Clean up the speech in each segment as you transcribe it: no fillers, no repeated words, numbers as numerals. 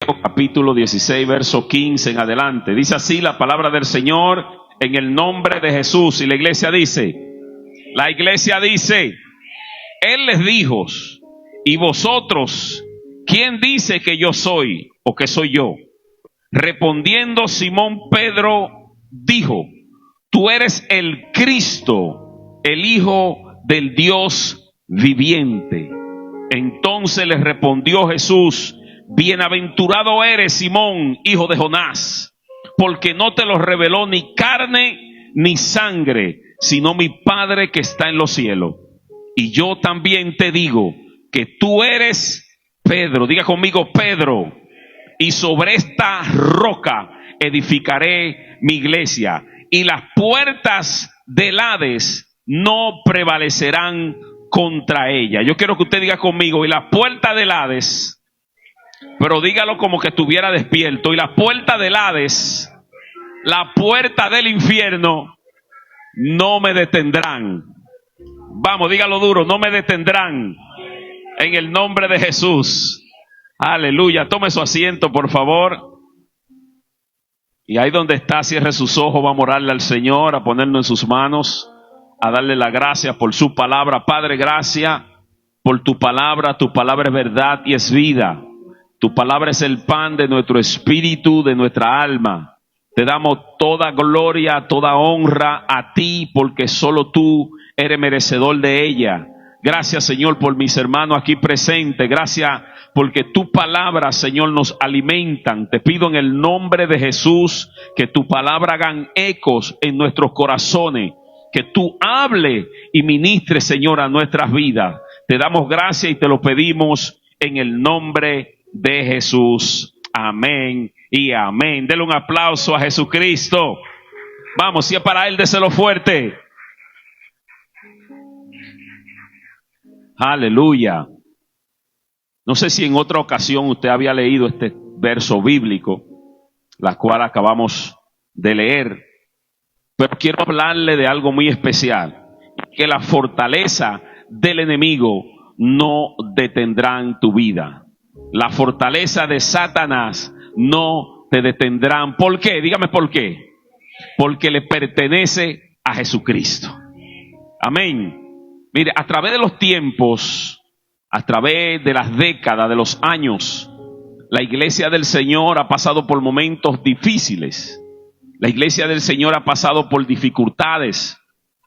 Mateo capítulo 16, verso 15 en adelante. Dice así la palabra del Señor en el nombre de Jesús. Y la iglesia dice, Él les dijo, ¿y vosotros quién dice que yo soy o que soy yo? Respondiendo Simón Pedro dijo, tú eres el Cristo, el Hijo del Dios viviente. Entonces les respondió Jesús, bienaventurado eres, Simón, hijo de Jonás, porque no te lo reveló ni carne ni sangre, sino mi Padre que está en los cielos. Y yo también te digo que tú eres Pedro, diga conmigo Pedro, y sobre esta roca edificaré mi iglesia, y las puertas del Hades no prevalecerán contra ella. Yo quiero que usted diga conmigo, y la puerta del Hades, pero dígalo como que estuviera despierto, y la puerta del Hades, la puerta del infierno, no me detendrán. Vamos, dígalo duro, no me detendrán. En el nombre de Jesús. Aleluya. Tome su asiento, por favor. Y ahí donde está, cierre sus ojos, vamos a orarle al Señor, a ponernos en sus manos, a darle la gracia por su palabra. Padre, gracias por tu palabra es verdad y es vida. Tu palabra es el pan de nuestro espíritu, de nuestra alma. Te damos toda gloria, toda honra a ti, porque solo tú eres merecedor de ella. Gracias, Señor, por mis hermanos aquí presentes. Gracias porque tu palabra, Señor, nos alimentan. Te pido en el nombre de Jesús que tu palabra hagan ecos en nuestros corazones. Que tú hables y ministres, Señor, a nuestras vidas. Te damos gracias y te lo pedimos en el nombre de Jesús. Amén y amén. Denle un aplauso a Jesucristo. Vamos, si es para Él, déselo fuerte. Aleluya. No sé si en otra ocasión usted había leído este verso bíblico, la cual acabamos de leer, pero quiero hablarle de algo muy especial, que la fortaleza del enemigo no detendrán tu vida. La fortaleza de Satanás no te detendrán. ¿Por qué? Dígame por qué. Porque le pertenece a Jesucristo. Amén. Mire, a través de los tiempos, a través de las décadas, de los años, la iglesia del Señor ha pasado por momentos difíciles. La iglesia del Señor ha pasado por dificultades,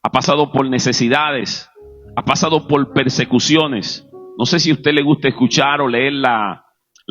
ha pasado por necesidades, ha pasado por persecuciones. No sé si a usted le gusta escuchar o leer la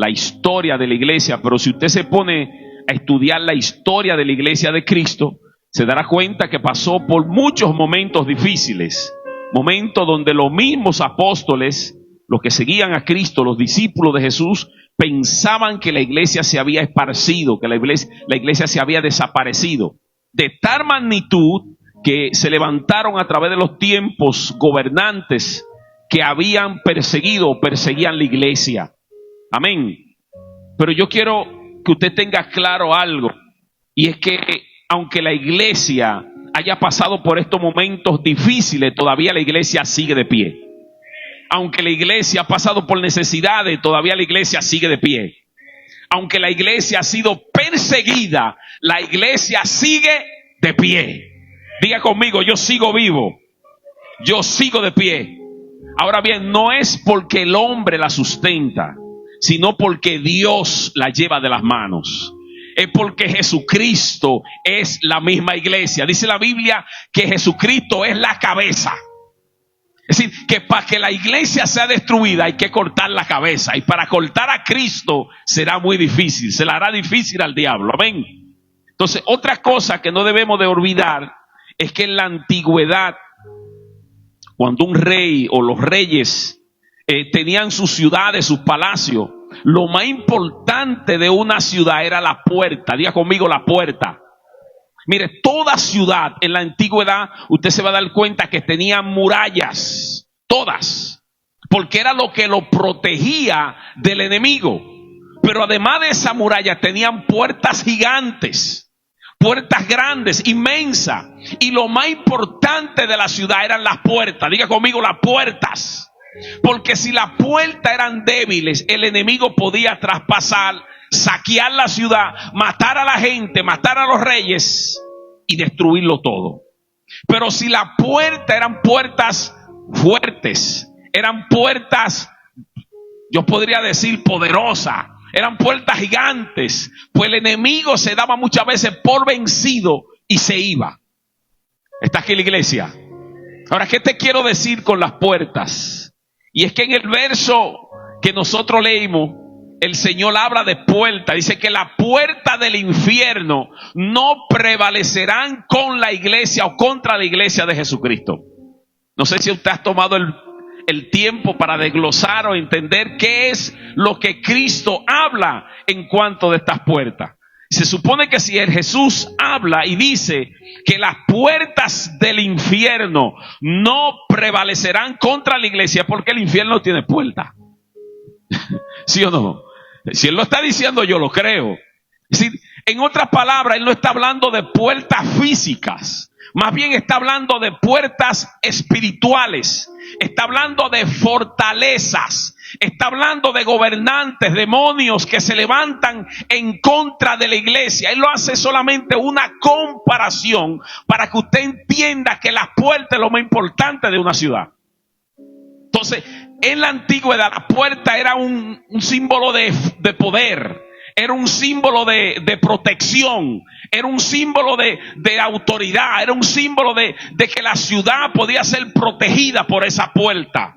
historia de la iglesia, pero si usted se pone a estudiar la historia de la iglesia de Cristo, se dará cuenta que pasó por muchos momentos difíciles. Momentos donde los mismos apóstoles, los que seguían a Cristo, los discípulos de Jesús, pensaban que la iglesia se había esparcido, que la iglesia se había desaparecido. De tal magnitud que se levantaron a través de los tiempos gobernantes que habían perseguían la iglesia. Amén. Pero yo quiero que usted tenga claro algo, y es que aunque la iglesia haya pasado por estos momentos difíciles, todavía la iglesia sigue de pie. Aunque la iglesia ha pasado por necesidades, todavía la iglesia sigue de pie. Aunque la iglesia ha sido perseguida, la iglesia sigue de pie. Diga conmigo, yo sigo vivo, yo sigo de pie. Ahora bien, no es porque el hombre la sustenta, sino porque Dios la lleva de las manos. Es porque Jesucristo es la misma iglesia. Dice la Biblia que Jesucristo es la cabeza. Es decir, que para que la iglesia sea destruida hay que cortar la cabeza. Y para cortar a Cristo será muy difícil. Se le hará difícil al diablo. Amén. Entonces, otra cosa que no debemos de olvidar es que en la antigüedad, cuando un rey o los reyes tenían sus ciudades, sus palacios, lo más importante de una ciudad era la puerta. Diga conmigo, la puerta. Mire, toda ciudad en la antigüedad, usted se va a dar cuenta que tenía murallas, todas, porque era lo que lo protegía del enemigo. Pero además de esa muralla tenían puertas gigantes, puertas grandes, inmensas. Y lo más importante de la ciudad eran las puertas. Diga conmigo, las puertas. Porque si las puertas eran débiles, el enemigo podía traspasar saquear la ciudad, matar a la gente, matar a los reyes y destruirlo todo. Pero si la puerta eran puertas fuertes, eran puertas, yo podría decir poderosas, eran puertas gigantes, pues el enemigo se daba muchas veces por vencido y se iba. ¿Está aquí la iglesia? Ahora, ¿qué te quiero decir con las puertas? Y es que en el verso que nosotros leímos, el Señor habla de puerta. Dice que la puerta del infierno no prevalecerán con la iglesia o contra la iglesia de Jesucristo. No sé si usted ha tomado el tiempo para desglosar o entender qué es lo que Cristo habla en cuanto de estas puertas. Se supone que si el Jesús habla y dice que las puertas del infierno no prevalecerán contra la iglesia, porque el infierno tiene puerta. ¿Sí o no? Si Él lo está diciendo, yo lo creo. Es decir, en otras palabras, Él no está hablando de puertas físicas. Más bien está hablando de puertas espirituales. Está hablando de fortalezas. Está hablando de gobernantes, demonios que se levantan en contra de la iglesia. Él lo hace solamente una comparación para que usted entienda que la puerta es lo más importante de una ciudad. Entonces, en la antigüedad la puerta era un símbolo de poder. Era un símbolo de protección, era un símbolo de autoridad, era un símbolo de que la ciudad podía ser protegida por esa puerta.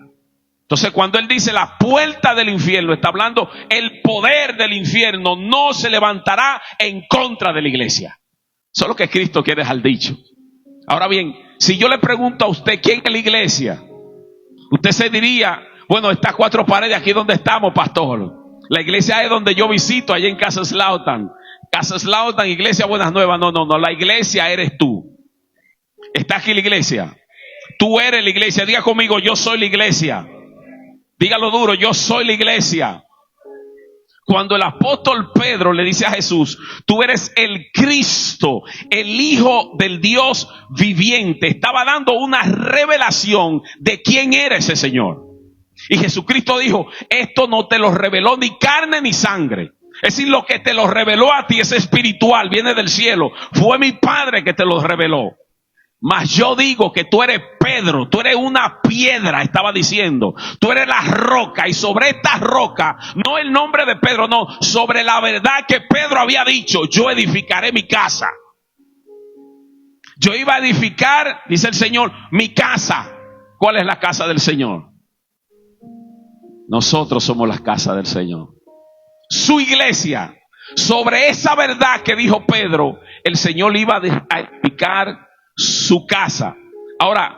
Entonces, cuando Él dice la puerta del infierno, está hablando el poder del infierno no se levantará en contra de la iglesia. Eso es lo que Cristo quiere dejar dicho. Ahora bien, si yo le pregunto a usted quién es la iglesia, usted se diría, bueno, estas cuatro paredes aquí donde estamos, pastor. La iglesia es donde yo visito, allá en Casa Slaughter. Casa Slaughter, iglesia Buenas Nuevas. No, la iglesia eres tú. ¿Está aquí la iglesia? Tú eres la iglesia. Diga conmigo, yo soy la iglesia. Dígalo duro, yo soy la iglesia. Cuando el apóstol Pedro le dice a Jesús, tú eres el Cristo, el Hijo del Dios viviente, estaba dando una revelación de quién era ese Señor. Y Jesucristo dijo, esto no te lo reveló ni carne ni sangre. Es decir, lo que te lo reveló a ti es espiritual, viene del cielo. Fue mi Padre que te lo reveló. Mas yo digo que tú eres Pedro, tú eres una piedra, estaba diciendo. Tú eres la roca, y sobre esta roca, no el nombre de Pedro, no, sobre la verdad que Pedro había dicho, yo edificaré mi casa. Yo iba a edificar, dice el Señor, mi casa. ¿Cuál es la casa del Señor? Nosotros somos la casa del Señor. Su iglesia. Sobre esa verdad que dijo Pedro, el Señor iba a edificar su casa. Ahora,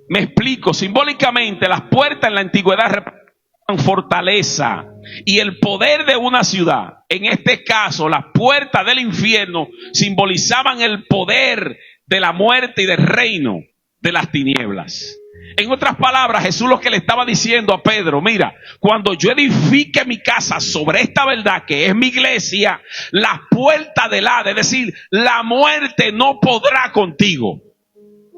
me explico. Simbólicamente, las puertas en la antigüedad representan fortaleza y el poder de una ciudad. En este caso, las puertas del infierno simbolizaban el poder de la muerte y del reino de las tinieblas. En otras palabras, Jesús lo que le estaba diciendo a Pedro, mira, cuando yo edifique mi casa sobre esta verdad que es mi iglesia, las puertas del Hades, es decir, la muerte no podrá contigo.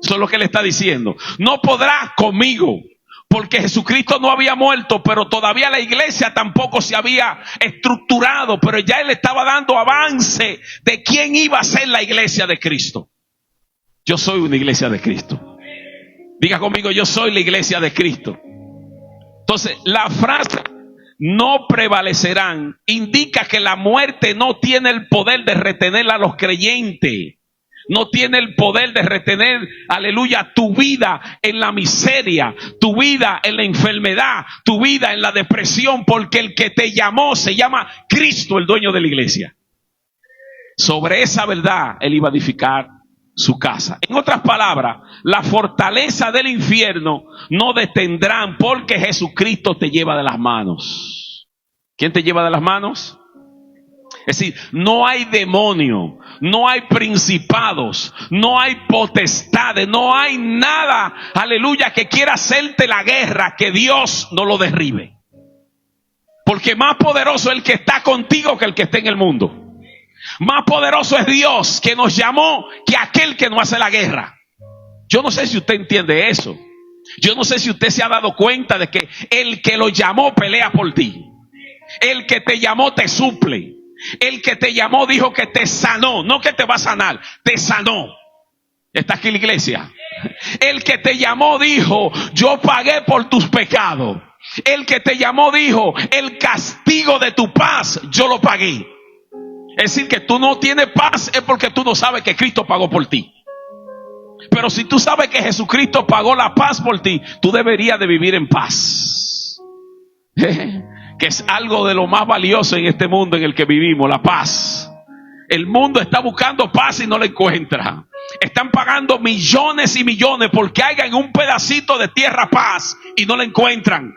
Eso es lo que le está diciendo. No podrá conmigo, porque Jesucristo no había muerto, pero todavía la iglesia tampoco se había estructurado, pero ya Él estaba dando avance de quién iba a ser la iglesia de Cristo. Yo soy una iglesia de Cristo. Diga conmigo, yo soy la iglesia de Cristo. Entonces, la frase no prevalecerán indica que la muerte no tiene el poder de retener a los creyentes. No tiene el poder de retener, aleluya, tu vida en la miseria, tu vida en la enfermedad, tu vida en la depresión, porque el que te llamó se llama Cristo, el dueño de la iglesia. Sobre esa verdad Él iba a edificar su casa. En otras palabras, la fortaleza del infierno no detendrán, porque Jesucristo te lleva de las manos. ¿Quién te lleva de las manos? Es decir, no hay demonio, no hay principados, no hay potestades, no hay nada, aleluya, que quiera hacerte la guerra, que Dios no lo derribe. Porque más poderoso es el que está contigo que el que está en el mundo. Más poderoso es Dios que nos llamó que aquel que nos hace la guerra. Yo no sé si usted entiende eso. Yo no sé si usted se ha dado cuenta de que el que lo llamó pelea por ti. El que te llamó te suple. El que te llamó dijo que te sanó, no que te va a sanar, te sanó. ¿Está aquí la iglesia? El que te llamó dijo, yo pagué por tus pecados. El que te llamó dijo, el castigo de tu paz yo lo pagué. Es decir, que tú no tienes paz es porque tú no sabes que Cristo pagó por ti. Pero si tú sabes que Jesucristo pagó la paz por ti, tú deberías de vivir en paz. Que es algo de lo más valioso en este mundo en el que vivimos, la paz. El mundo está buscando paz y no la encuentra. Están pagando millones y millones porque hagan un pedacito de tierra paz y no la encuentran.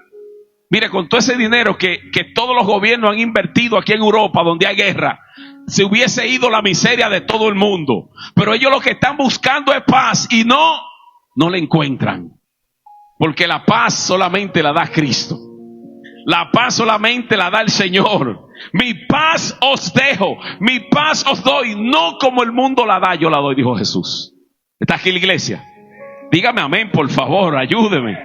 Mire, con todo ese dinero que todos los gobiernos han invertido aquí en Europa, donde hay guerra, se hubiese ido la miseria de todo el mundo. Pero ellos lo que están buscando es paz y no la encuentran. Porque la paz solamente la da Cristo. La paz solamente la da el Señor. Mi paz os dejo, mi paz os doy, no como el mundo la da, yo la doy, dijo Jesús. ¿Está aquí la iglesia? Dígame amén, por favor, ayúdeme.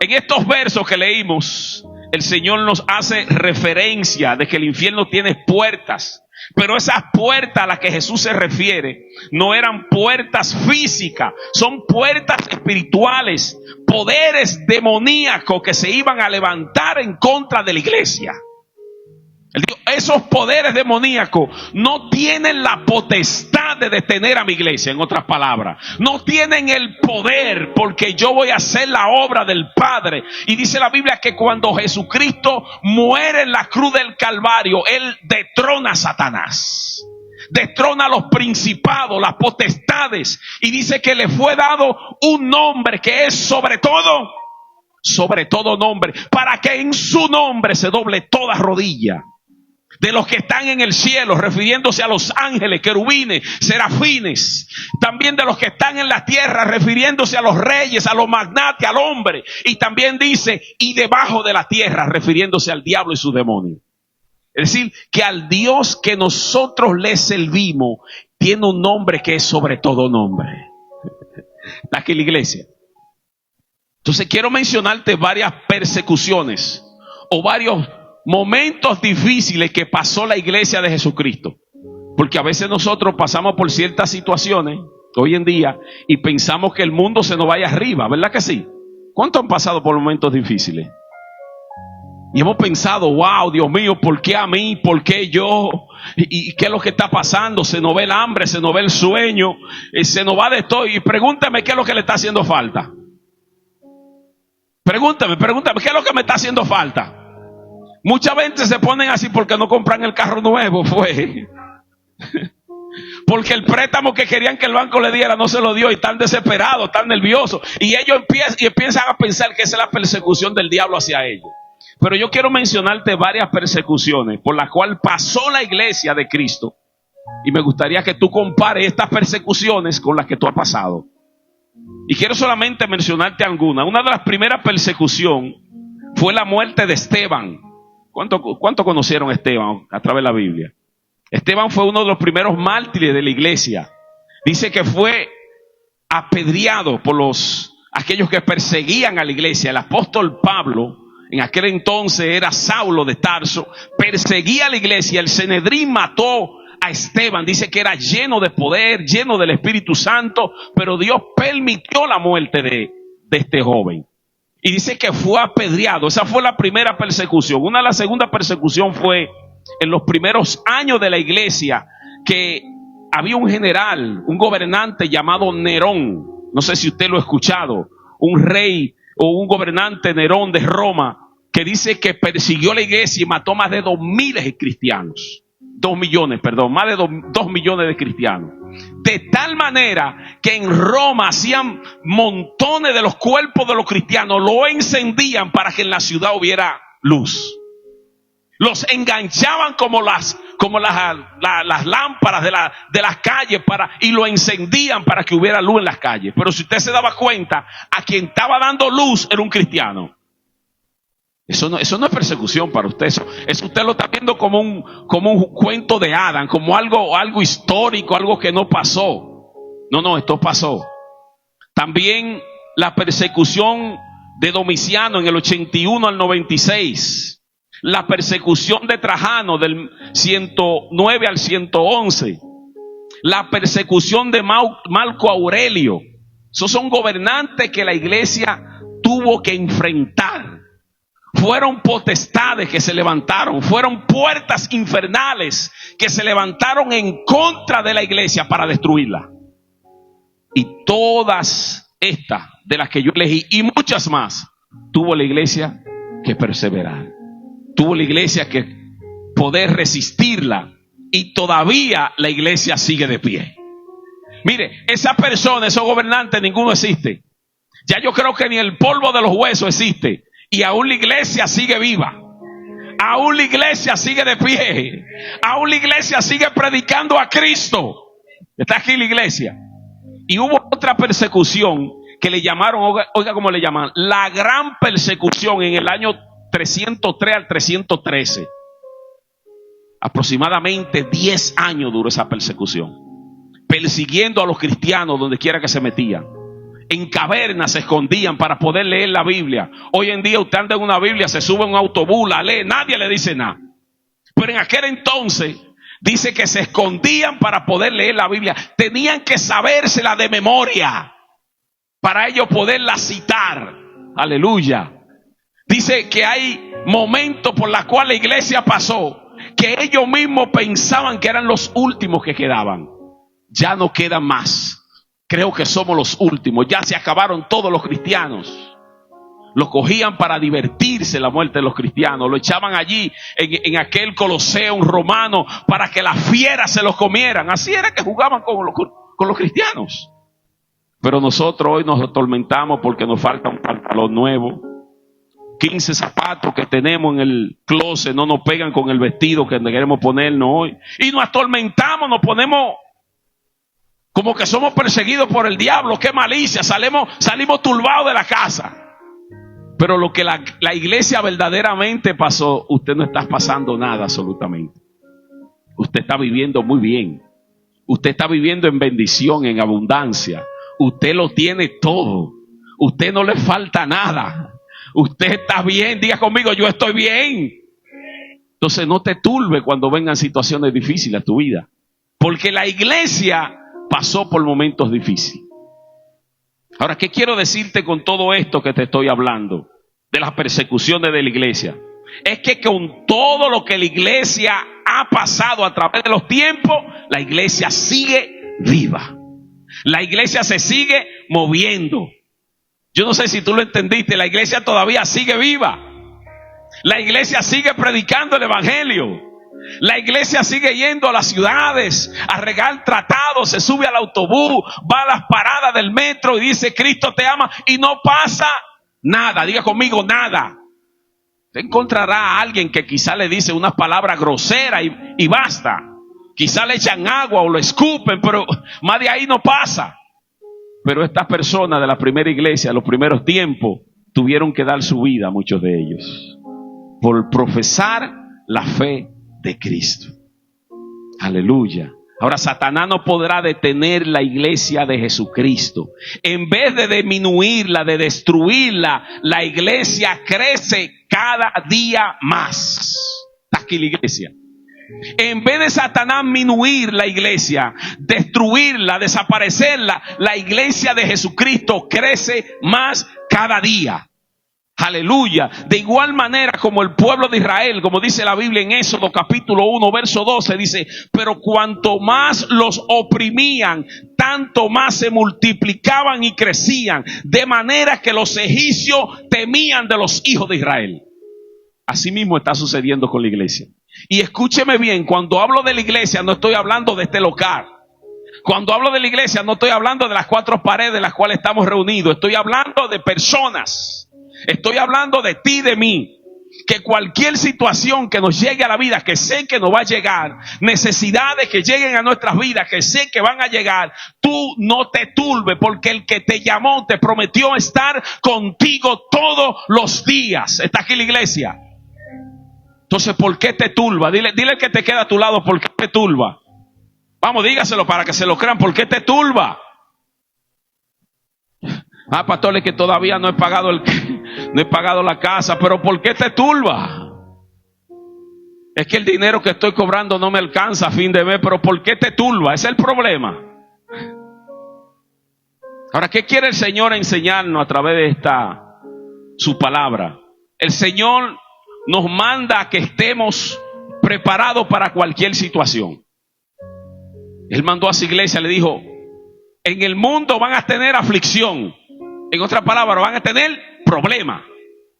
En estos versos que leímos, el Señor nos hace referencia de que el infierno tiene puertas. Pero esas puertas a las que Jesús se refiere no eran puertas físicas, son puertas espirituales, poderes demoníacos que se iban a levantar en contra de la iglesia. Él dijo, esos poderes demoníacos no tienen la potestad de detener a mi iglesia, en otras palabras. No tienen el poder porque yo voy a hacer la obra del Padre. Y dice la Biblia que cuando Jesucristo muere en la cruz del Calvario, Él detrona a Satanás. Detrona a los principados, las potestades. Y dice que le fue dado un nombre que es sobre todo nombre, para que en su nombre se doble toda rodilla. De los que están en el cielo, refiriéndose a los ángeles, querubines, serafines. También de los que están en la tierra, refiriéndose a los reyes, a los magnates, al hombre. Y también dice, y debajo de la tierra, refiriéndose al diablo y sus demonios. Es decir, que al Dios que nosotros le servimos, tiene un nombre que es sobre todo nombre. Está aquí la iglesia. Entonces quiero mencionarte varias persecuciones o varios momentos difíciles que pasó la iglesia de Jesucristo. Porque a veces nosotros pasamos por ciertas situaciones hoy en día y pensamos que el mundo se nos vaya arriba, ¿verdad que sí? ¿Cuántos han pasado por momentos difíciles? Y hemos pensado, wow, Dios mío, ¿por qué a mí? ¿Por qué yo? ¿Y qué es lo que está pasando? Se nos ve el hambre, se nos ve el sueño, se nos va de todo. Y pregúntame qué es lo que le está haciendo falta. Pregúntame, ¿qué es lo que me está haciendo falta? Muchas veces se ponen así porque no compran el carro nuevo, porque el préstamo que querían que el banco le diera no se lo dio y están desesperados, están nerviosos. Y ellos empiezan a pensar que esa es la persecución del diablo hacia ellos. Pero yo quiero mencionarte varias persecuciones por las cuales pasó la iglesia de Cristo. Y me gustaría que tú compares estas persecuciones con las que tú has pasado. Y quiero solamente mencionarte algunas. Una de las primeras persecuciones fue la muerte de Esteban. ¿Cuánto conocieron a Esteban a través de la Biblia? Esteban fue uno de los primeros mártires de la iglesia. Dice que fue apedreado por aquellos que perseguían a la iglesia. El apóstol Pablo, en aquel entonces era Saulo de Tarso, perseguía a la iglesia. El Sanedrín mató a Esteban. Dice que era lleno de poder, lleno del Espíritu Santo, pero Dios permitió la muerte de este joven. Y dice que fue apedreado. Esa fue la primera persecución. La segunda persecución fue en los primeros años de la iglesia, que había un general, un gobernante llamado Nerón. No sé si usted lo ha escuchado. Un rey o un gobernante, Nerón de Roma, que dice que persiguió la iglesia y mató más de 2.000 cristianos. 2 millones, perdón, más de 2 millones de cristianos. De tal manera que en Roma hacían montones de los cuerpos de los cristianos, lo encendían para que en la ciudad hubiera luz. Los enganchaban como las lámparas de las calles y lo encendían para que hubiera luz en las calles. Pero si usted se daba cuenta, a quien estaba dando luz era un cristiano. Eso no es persecución para usted. Eso usted lo está viendo como un cuento de hadas, como algo histórico, algo que no pasó. No, esto pasó. También la persecución de Domiciano en el 81 al 96. la persecución de Trajano del 109 al 111, la persecución de Marco Aurelio. Esos son gobernantes que la iglesia tuvo que enfrentar. Fueron potestades que se levantaron, fueron puertas infernales que se levantaron en contra de la iglesia para destruirla. Y todas estas de las que yo elegí y muchas más, tuvo la iglesia que perseverar. Tuvo la iglesia que poder resistirla, y todavía la iglesia sigue de pie. Mire, esa persona, esos gobernantes, ninguno existe. Ya yo creo que ni el polvo de los huesos existe. Y aún la iglesia sigue viva. Aún la iglesia sigue de pie. Aún la iglesia sigue predicando a Cristo. Está aquí la iglesia. Y hubo otra persecución que le llamaron, oiga cómo le llaman, la gran persecución en el año 303 al 313. Aproximadamente 10 años duró esa persecución, persiguiendo a los cristianos donde quiera que se metían. En cavernas se escondían para poder leer la Biblia. Hoy en día usted anda en una Biblia, se sube a un autobús, la lee, nadie le dice nada. Pero en aquel entonces dice que se escondían para poder leer la Biblia. Tenían que sabérsela de memoria para ellos poderla citar. Aleluya. Dice que hay momentos por los cuales la iglesia pasó que ellos mismos pensaban que eran los últimos que quedaban. Ya no quedan más. Creo que somos los últimos. Ya se acabaron todos los cristianos. Lo cogían para divertirse la muerte de los cristianos. Lo echaban allí en aquel Coloseo romano para que las fieras se los comieran. Así era que jugaban con los cristianos. Pero nosotros hoy nos atormentamos porque nos falta un pantalón nuevo. 15 zapatos que tenemos en el closet no nos pegan con el vestido que queremos ponernos hoy. Y nos atormentamos, nos ponemos como que somos perseguidos por el diablo. ¡Qué malicia! Salimos turbados de la casa. Pero lo que la iglesia verdaderamente pasó, usted no está pasando nada absolutamente. Usted está viviendo muy bien. Usted está viviendo en bendición, en abundancia. Usted lo tiene todo. Usted no le falta nada. Usted está bien. Diga conmigo, yo estoy bien. Entonces no te turbe cuando vengan situaciones difíciles a tu vida. Porque la iglesia pasó por momentos difíciles. Ahora, ¿qué quiero decirte con todo esto que te estoy hablando? De las persecuciones de la iglesia. Es que con todo lo que la iglesia ha pasado a través de los tiempos, la iglesia sigue viva. La iglesia se sigue moviendo. Yo no sé si tú lo entendiste, la iglesia todavía sigue viva. La iglesia sigue predicando el evangelio. La iglesia sigue yendo a las ciudades a regar tratados, se sube al autobús, va a las paradas del metro y dice Cristo te ama y no pasa nada. Diga conmigo, nada. Te encontrará a alguien que quizá le dice unas palabras groseras y basta. Quizá le echan agua o lo escupen, pero más de ahí no pasa. Pero estas personas de la primera iglesia, los primeros tiempos, tuvieron que dar su vida, muchos de ellos, por profesar la fe de Cristo. Aleluya. Ahora, Satanás no podrá detener la iglesia de Jesucristo. En vez de disminuirla, de destruirla, la iglesia crece cada día más. Está aquí la iglesia. En vez de Satanás disminuir la iglesia, destruirla, desaparecerla, la iglesia de Jesucristo crece más cada día. Aleluya. De igual manera como el pueblo de Israel, como dice la Biblia en Éxodo capítulo 1 verso 12, dice, pero cuanto más los oprimían, tanto más se multiplicaban y crecían, de manera que los egipcios temían de los hijos de Israel. Así mismo está sucediendo con la iglesia. Y escúcheme bien, cuando hablo de la iglesia no estoy hablando de este local. Cuando hablo de la iglesia no estoy hablando de las 4 paredes en las cuales estamos reunidos. Estoy hablando de personas. Estoy hablando de ti, de mí. Que cualquier situación que nos llegue a la vida, que sé que nos va a llegar, necesidades que lleguen a nuestras vidas, que sé que van a llegar, tú no te turbes, porque el que te llamó te prometió estar contigo todos los días. Está aquí la iglesia. Entonces, ¿por qué te turba? Dile al que te queda a tu lado, ¿por qué te turba? Vamos, dígaselo para que se lo crean. ¿Por qué te turba? Pastor, es que todavía no he pagado la casa, pero ¿por qué te turba? Es que el dinero que estoy cobrando no me alcanza a fin de mes, pero ¿por qué te turba? Ese es el problema. Ahora, ¿qué quiere el Señor enseñarnos a través de su palabra? El Señor nos manda a que estemos preparados para cualquier situación. Él mandó a su iglesia, le dijo: en el mundo van a tener aflicción. En otras palabras, van a tener problemas.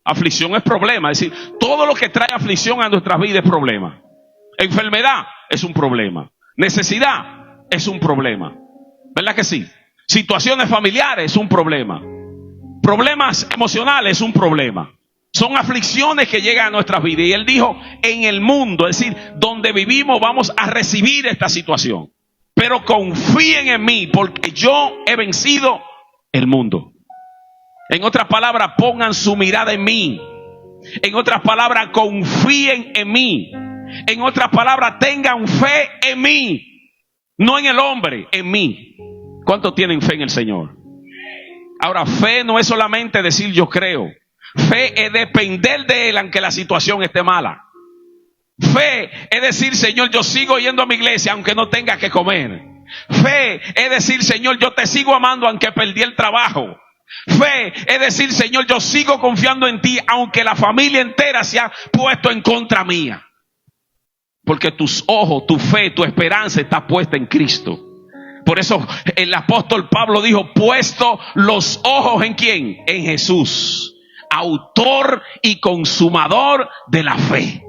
Aflicción es problema, es decir, todo lo que trae aflicción a nuestras vidas es problema. Enfermedad es un problema. Necesidad es un problema. ¿Verdad que sí? Situaciones familiares es un problema. Problemas emocionales es un problema. Son aflicciones que llegan a nuestras vidas. Y Él dijo: en el mundo, es decir, donde vivimos, vamos a recibir esta situación. Pero confíen en mí, porque yo he vencido el mundo. En otras palabras, pongan su mirada en mí. En otras palabras, confíen en mí. En otras palabras, tengan fe en mí. No en el hombre, en mí. ¿Cuántos tienen fe en el Señor? Ahora, fe no es solamente decir yo creo. Fe es depender de Él aunque la situación esté mala. Fe es decir: Señor, yo sigo yendo a mi iglesia aunque no tenga que comer. Fe es decir: Señor, yo te sigo amando aunque perdí el trabajo. Fe es decir: Señor, yo sigo confiando en ti aunque la familia entera se ha puesto en contra mía. Porque tus ojos, tu fe, tu esperanza está puesta en Cristo. Por eso el apóstol Pablo dijo: puesto los ojos ¿en quién? En Jesús, autor y consumador de la fe.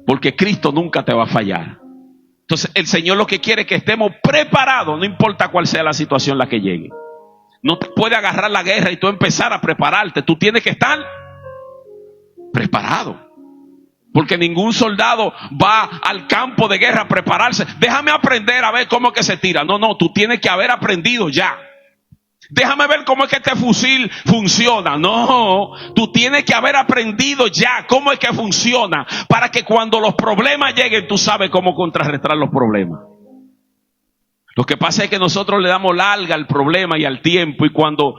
Porque Cristo nunca te va a fallar. Entonces el Señor lo que quiere es que estemos preparados, no importa cuál sea la situación en la que llegue. No te puede agarrar la guerra y tú empezar a prepararte. Tú tienes que estar preparado. Porque ningún soldado va al campo de guerra a prepararse. Déjame aprender a ver cómo es que se tira. No, tú tienes que haber aprendido ya. Déjame ver cómo es que este fusil funciona. No, tú tienes que haber aprendido ya cómo es que funciona, para que cuando los problemas lleguen, tú sabes cómo contrarrestar los problemas. Lo que pasa es que nosotros le damos larga al problema y al tiempo, y cuando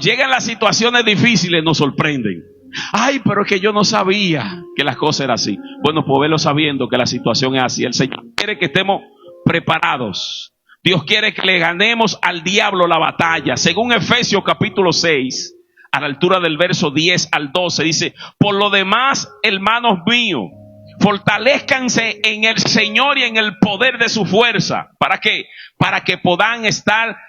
llegan las situaciones difíciles nos sorprenden. Ay, pero es que yo no sabía que las cosas eran así. Bueno, pues velo sabiendo que la situación es así. El Señor quiere que estemos preparados. Dios quiere que le ganemos al diablo la batalla. Según Efesios capítulo 6, a la altura del verso 10 al 12, dice: por lo demás, hermanos míos, fortalezcanse en el Señor y en el poder de su fuerza. ¿Para qué? Para que puedan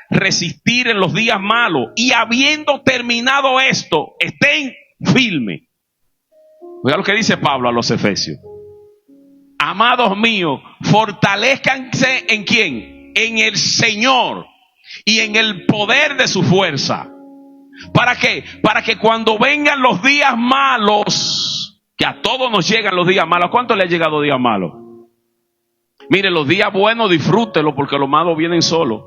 resistir en los días malos. Y habiendo terminado esto, estén firmes. Oiga lo que dice Pablo a los Efesios: amados míos, fortalezcanse ¿en quién? En el Señor y en el poder de su fuerza. ¿Para qué? Para que cuando vengan los días malos, que a todos nos llegan los días malos. ¿A cuánto le ha llegado días malos? Mire, los días buenos disfrútelo, porque los malos vienen solos.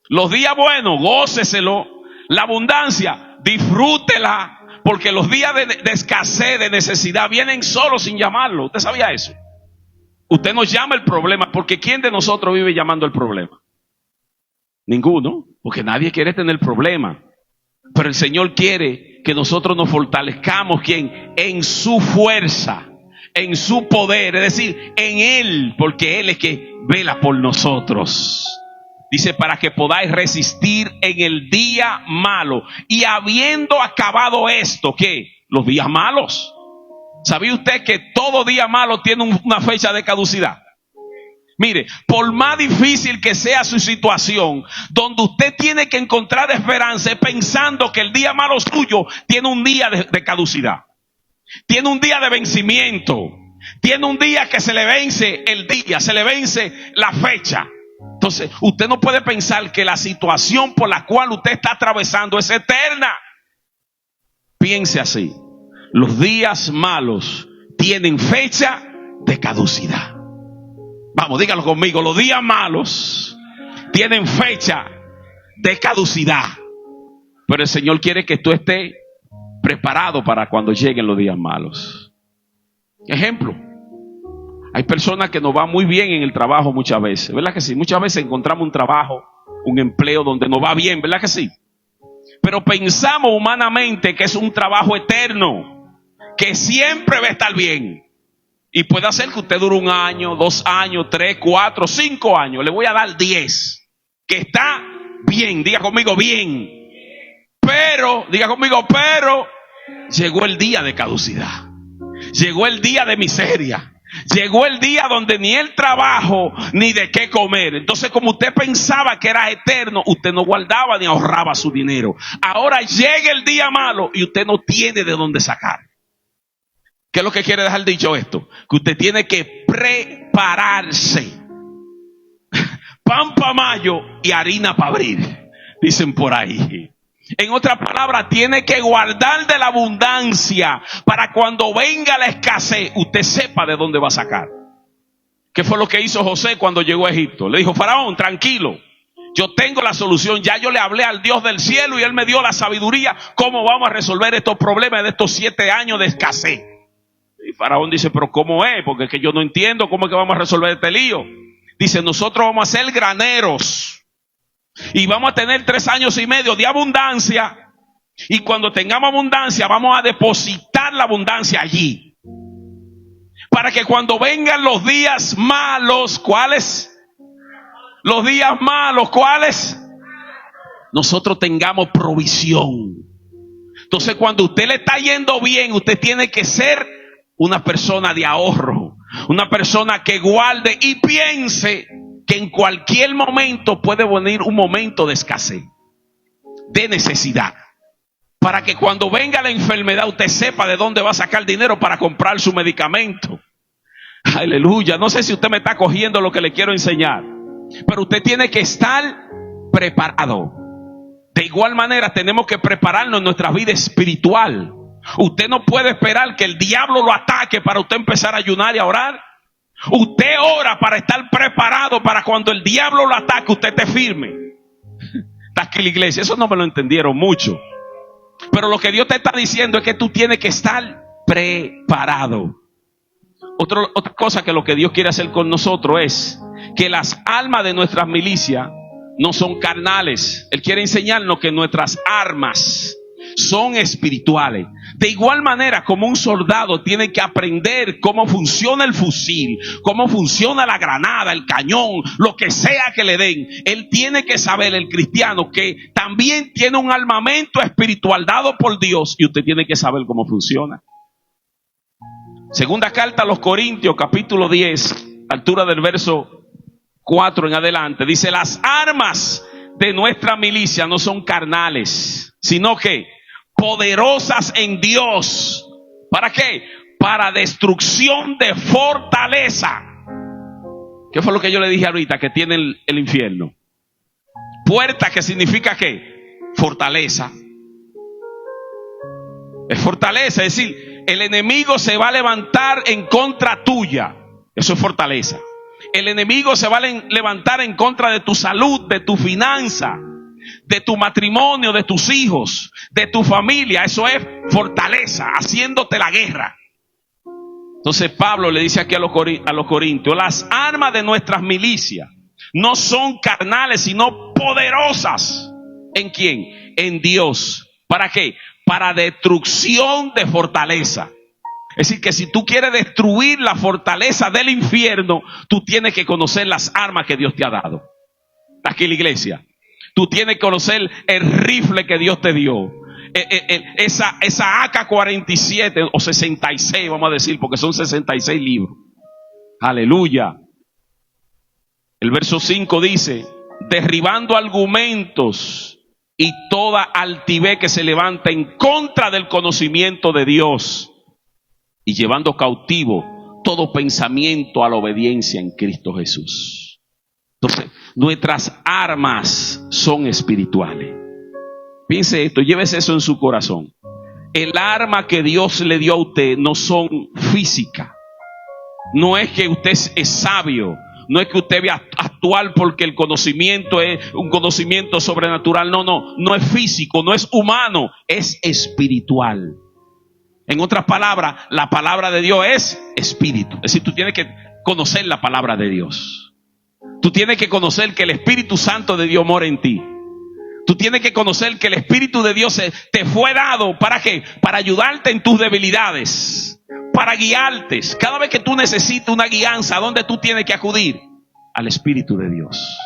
Los días buenos, góceselo. La abundancia, disfrútela, porque los días de escasez, de necesidad, vienen solos sin llamarlo. ¿Usted sabía eso? Usted nos llama el problema, porque ¿quién de nosotros vive llamando el problema? Ninguno, porque nadie quiere tener problema. Pero el Señor quiere que nosotros nos fortalezcamos, ¿quién? En su fuerza, en su poder, es decir, en Él, porque Él es que vela por nosotros. Dice: para que podáis resistir en el día malo. Y habiendo acabado esto, ¿qué? Los días malos. ¿Sabía usted que todo día malo tiene una fecha de caducidad? Mire, por más difícil que sea su situación, donde usted tiene que encontrar esperanza, pensando que el día malo suyo tiene un día de caducidad. Tiene un día de vencimiento. Tiene un día que se le vence el día, se le vence la fecha. Entonces, usted no puede pensar que la situación por la cual usted está atravesando es eterna. Piense así: los días malos tienen fecha de caducidad. Vamos, dígalo conmigo: los días malos tienen fecha de caducidad. Pero el Señor quiere que tú estés preparado para cuando lleguen los días malos. Ejemplo: hay personas que nos va muy bien en el trabajo muchas veces, ¿verdad que sí? Muchas veces encontramos un trabajo, un empleo donde nos va bien, ¿verdad que sí? Pero pensamos humanamente que es un trabajo eterno, que siempre va a estar bien. Y puede hacer que usted dure 1 año, 2 años, 3, 4, 5 años. Le voy a dar 10. Que está bien. Diga conmigo, bien. Pero, diga conmigo, pero llegó el día de caducidad. Llegó el día de miseria. Llegó el día donde ni el trabajo ni de qué comer. Entonces, como usted pensaba que era eterno, usted no guardaba ni ahorraba su dinero. Ahora llega el día malo y usted no tiene de dónde sacar. ¿Qué es lo que quiere dejar dicho esto? Que usted tiene que prepararse. Pan para mayo y harina para abrir, dicen por ahí. En otras palabras, tiene que guardar de la abundancia para cuando venga la escasez, usted sepa de dónde va a sacar. ¿Qué fue lo que hizo José cuando llegó a Egipto? Le dijo: Faraón, tranquilo, yo tengo la solución. Ya yo le hablé al Dios del cielo y él me dio la sabiduría. ¿Cómo vamos a resolver estos problemas de estos 7 años de escasez? Y Faraón dice: pero ¿cómo es? Porque es que yo no entiendo cómo es que vamos a resolver este lío. Dice: nosotros vamos a ser graneros y vamos a tener 3 años y medio de abundancia, y cuando tengamos abundancia vamos a depositar la abundancia allí, para que cuando vengan los días malos, ¿cuáles? Los días malos, ¿cuáles? Nosotros tengamos provisión. Entonces, cuando usted le está yendo bien, usted tiene que ser una persona de ahorro, una persona que guarde y piense que en cualquier momento puede venir un momento de escasez, de necesidad, para que cuando venga la enfermedad usted sepa de dónde va a sacar dinero para comprar su medicamento. Aleluya. No sé si usted me está cogiendo lo que le quiero enseñar, pero usted tiene que estar preparado. De igual manera tenemos que prepararnos en nuestra vida espiritual. Usted no puede esperar que el diablo lo ataque para usted empezar a ayunar y a orar. Usted ora para estar preparado para cuando el diablo lo ataque, usted esté firme. Está aquí la iglesia. Eso no me lo entendieron mucho. Pero lo que Dios te está diciendo es que tú tienes que estar preparado. Otra cosa que lo que Dios quiere hacer con nosotros es que las armas de nuestras milicias no son carnales. Él quiere enseñarnos que nuestras armas son espirituales. De igual manera, como un soldado tiene que aprender cómo funciona el fusil, cómo funciona la granada, el cañón, lo que sea que le den, él tiene que saber, el cristiano, que también tiene un armamento espiritual dado por Dios, y usted tiene que saber cómo funciona. Segunda carta a los Corintios, capítulo 10, altura del verso 4 en adelante, dice: las armas de nuestra milicia no son carnales, sino que poderosas en Dios. ¿Para qué? Para destrucción de fortaleza. ¿Qué fue lo que yo le dije ahorita que tiene el infierno? Puerta, que significa ¿qué? Fortaleza. Es fortaleza, es decir, el enemigo se va a levantar en contra tuya. Eso es fortaleza. El enemigo se va a levantar en contra de tu salud, de tu finanza, de tu matrimonio, de tus hijos, de tu familia. Eso es fortaleza, haciéndote la guerra. Entonces Pablo le dice aquí a los corintios: las armas de nuestras milicias no son carnales, sino poderosas. ¿En quién? En Dios. ¿Para qué? Para destrucción de fortaleza. Es decir, que si tú quieres destruir la fortaleza del infierno, tú tienes que conocer las armas que Dios te ha dado. Aquí en la iglesia, tú tienes que conocer el rifle que Dios te dio. Esa AK-47 o 66, vamos a decir, porque son 66 libros. Aleluya. El verso 5 dice: derribando argumentos y toda altivez que se levanta en contra del conocimiento de Dios, y llevando cautivo todo pensamiento a la obediencia en Cristo Jesús. Entonces, nuestras armas son espirituales. Piense esto, llévese eso en su corazón. El arma que Dios le dio a usted no son físicas. No es que usted es sabio, no es que usted vea actuar porque el conocimiento es un conocimiento sobrenatural. No es físico, no es humano, es espiritual. En otras palabras, la palabra de Dios es espíritu. Es decir, tú tienes que conocer la palabra de Dios. Tú tienes que conocer que el Espíritu Santo de Dios mora en ti. Tú tienes que conocer que el Espíritu de Dios te fue dado, ¿para qué? Para ayudarte en tus debilidades, para guiarte. Cada vez que tú necesitas una guianza, ¿a dónde tú tienes que acudir? Al Espíritu de Dios.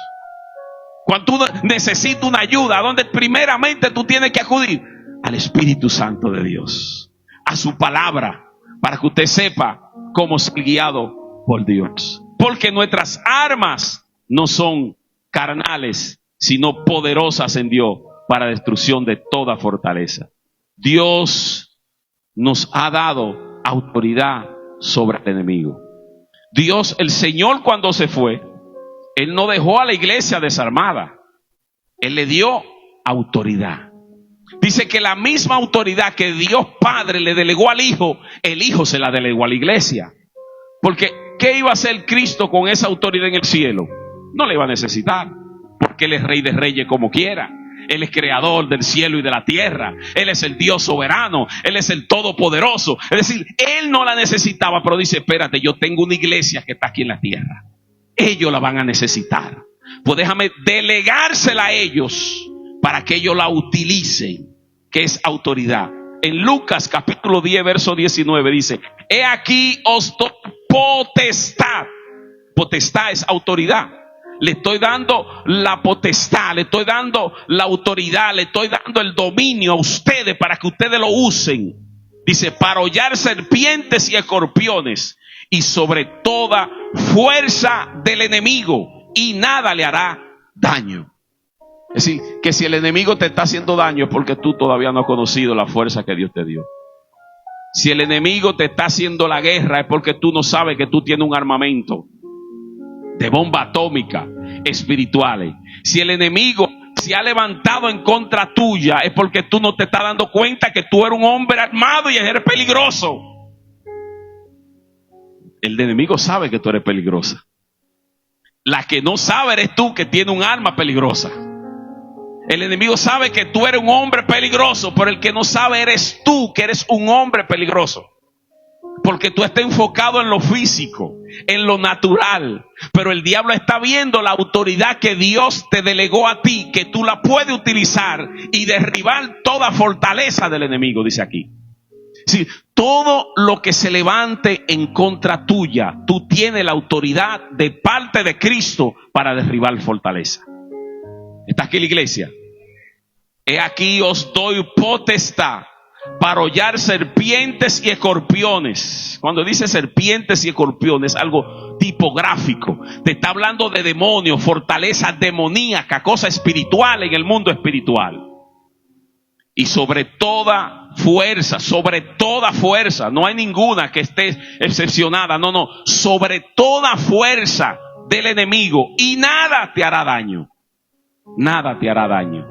Cuando tú necesitas una ayuda, ¿a dónde primeramente tú tienes que acudir? Al Espíritu Santo de Dios, a su palabra, para que usted sepa cómo ser guiado por Dios. Porque nuestras armas no son carnales, sino poderosas en Dios para destrucción de toda fortaleza. Dios nos ha dado autoridad sobre el enemigo. Dios, el Señor, cuando se fue, Él no dejó a la iglesia desarmada. Él le dio autoridad. Dice que la misma autoridad que Dios Padre le delegó al Hijo, el Hijo se la delegó a la iglesia. Porque ¿qué iba a hacer Cristo con esa autoridad en el cielo? No le iba a necesitar, porque Él es Rey de Reyes como quiera. Él es creador del cielo y de la tierra. Él es el Dios soberano. Él es el todopoderoso. Es decir, Él no la necesitaba, pero dice, espérate, yo tengo una iglesia que está aquí en la tierra. Ellos la van a necesitar. Pues déjame delegársela a ellos para que ellos la utilicen, que es autoridad. En Lucas capítulo 10, verso 19 dice, he aquí os doy potestad. Potestad es autoridad. Le estoy dando la potestad, le estoy dando la autoridad, le estoy dando el dominio a ustedes para que ustedes lo usen. Dice, para hollar serpientes y escorpiones y sobre toda fuerza del enemigo, y nada le hará daño. Es decir, que si el enemigo te está haciendo daño es porque tú todavía no has conocido la fuerza que Dios te dio. Si el enemigo te está haciendo la guerra es porque tú no sabes que tú tienes un armamento de bomba atómica espirituales. Si el enemigo se ha levantado en contra tuya es porque tú no te estás dando cuenta que tú eres un hombre armado y eres peligroso. El enemigo sabe que tú eres peligrosa. La que no sabe eres tú, que tiene un arma peligrosa. El enemigo sabe que tú eres un hombre peligroso, pero el que no sabe eres tú, que eres un hombre peligroso. Porque tú estás enfocado en lo físico, en lo natural. Pero el diablo está viendo la autoridad que Dios te delegó a ti, que tú la puedes utilizar y derribar toda fortaleza del enemigo, dice aquí. Sí, todo lo que se levante en contra tuya, tú tienes la autoridad de parte de Cristo para derribar fortaleza. ¿Está aquí la iglesia? He aquí os doy potestad para hollar serpientes y escorpiones. Cuando dice serpientes y escorpiones, algo tipográfico. Te está hablando de demonios, fortaleza demoníaca, cosa espiritual en el mundo espiritual. Y sobre toda fuerza, no hay ninguna que esté excepcionada, no, sobre toda fuerza del enemigo, y nada te hará daño. Nada te hará daño.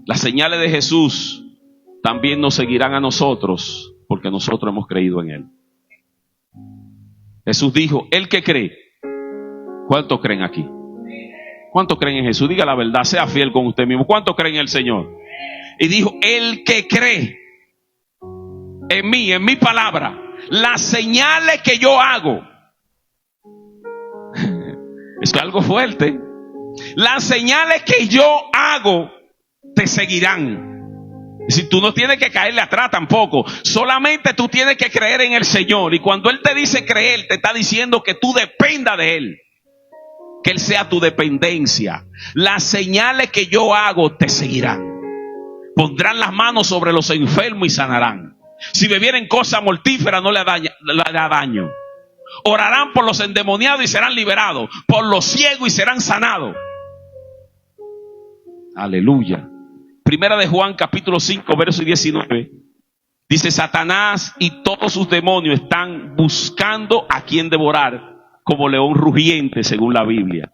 Las señales de Jesús también nos seguirán a nosotros, porque nosotros hemos creído en Él. Jesús dijo, el que cree. ¿Cuántos creen aquí? ¿Cuántos creen en Jesús? Diga la verdad, sea fiel con usted mismo. ¿Cuántos creen en el Señor? Y dijo, el que cree en mí, en mi palabra, las señales que yo hago. Esto es algo fuerte. Las señales que yo hago te seguirán. Si tú no tienes que caerle atrás tampoco, solamente tú tienes que creer en el Señor. Y cuando Él te dice creer, te está diciendo que tú dependas de Él, que Él sea tu dependencia. Las señales que yo hago te seguirán. Pondrán las manos sobre los enfermos y sanarán. Si bebieren cosas mortíferas no le hará daño. Orarán por los endemoniados y serán liberados, por los ciegos y serán sanados. Aleluya. Primera de Juan capítulo 5 verso 19 dice, Satanás y todos sus demonios están buscando a quien devorar, como león rugiente, según la Biblia.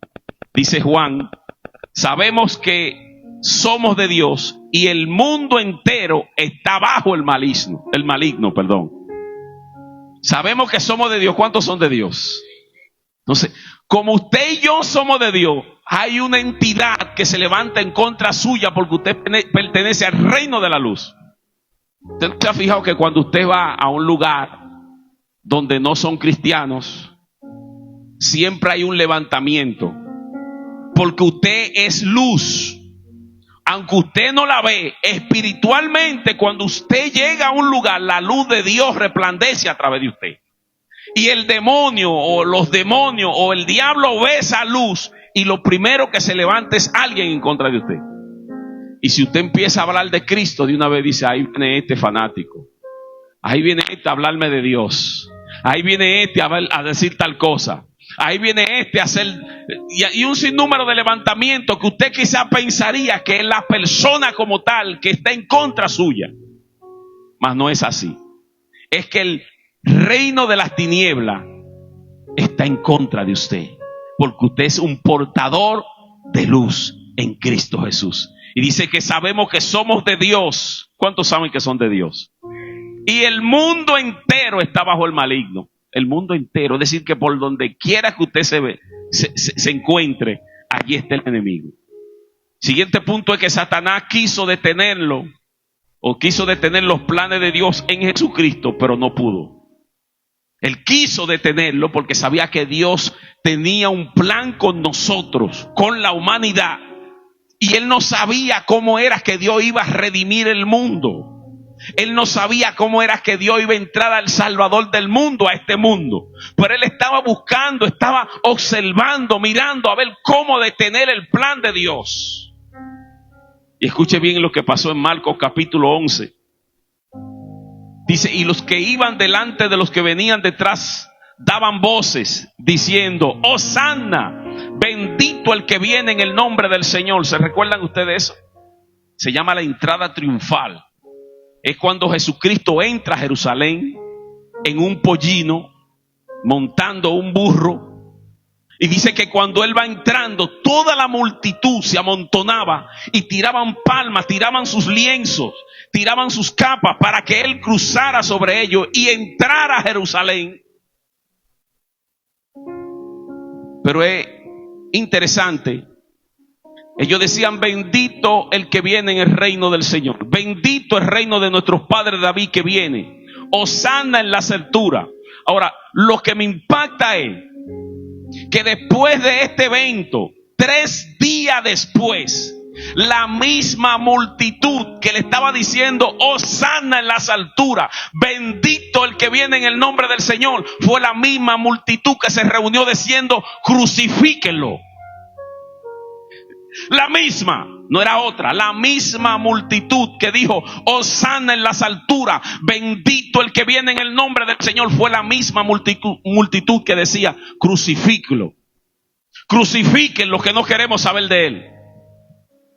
Dice Juan, sabemos que somos de Dios y el mundo entero está bajo el maligno. Sabemos que somos de Dios. ¿Cuántos son de Dios? Entonces, como usted y yo somos de Dios, hay una entidad que se levanta en contra suya porque usted pertenece al reino de la luz. ¿Usted no se ha fijado que cuando usted va a un lugar donde no son cristianos, siempre hay un levantamiento? Porque usted es luz. aunque usted no la ve, espiritualmente cuando usted llega a un lugar, la luz de Dios resplandece a través de usted. Y el demonio o los demonios o el diablo ve esa luz y lo primero que se levanta es alguien en contra de usted. Y si usted empieza a hablar de Cristo, de una vez dice, ahí viene este fanático, ahí viene este a hablarme de Dios, ahí viene este a decir tal cosa, ahí viene este a hacer, y un sinnúmero de levantamientos que usted quizá pensaría que es la persona como tal que está en contra suya. Mas no es así. Es que el reino de las tinieblas está en contra de usted, porque usted es un portador de luz en Cristo Jesús. Y dice que sabemos que somos de Dios. ¿Cuántos saben que son de Dios? Y el mundo entero está bajo el maligno. El mundo entero. Es decir, que por donde quiera que usted se encuentre, allí está el enemigo. Siguiente punto es que Satanás quiso detenerlo, o quiso detener los planes de Dios en Jesucristo, pero no pudo. Él quiso detenerlo porque sabía que Dios tenía un plan con nosotros, con la humanidad. Y él no sabía cómo era que Dios iba a redimir el mundo. Él no sabía cómo era que Dios iba a entrar al Salvador del mundo, a este mundo. Pero él estaba buscando, estaba observando, mirando a ver cómo detener el plan de Dios. Y escuche bien lo que pasó en Marcos capítulo 11. Dice, y los que iban delante de los que venían detrás daban voces diciendo, Hosanna, bendito el que viene en el nombre del Señor. ¿Se recuerdan ustedes eso? Se llama la entrada triunfal. Es cuando Jesucristo entra a Jerusalén en un pollino, montando un burro. Y dice que cuando él va entrando, toda la multitud se amontonaba y tiraban palmas, tiraban sus lienzos, tiraban sus capas para que él cruzara sobre ellos y entrara a Jerusalén. Pero es interesante. Ellos decían, bendito el que viene en el reino del Señor. Bendito el reino de nuestros padres David que viene. Hosanna en las alturas. Ahora, lo que me impacta es que después de este evento, 3 días después, la misma multitud que le estaba diciendo Hosanna en las alturas, bendito el que viene en el nombre del Señor, fue la misma multitud que se reunió diciendo crucifíquenlo. La misma, no era otra, la misma multitud que dijo Hosanna en las alturas, bendito el que viene en el nombre del Señor, fue la misma multitud que decía crucifíquenlo. Crucifiquen los que no queremos saber de él.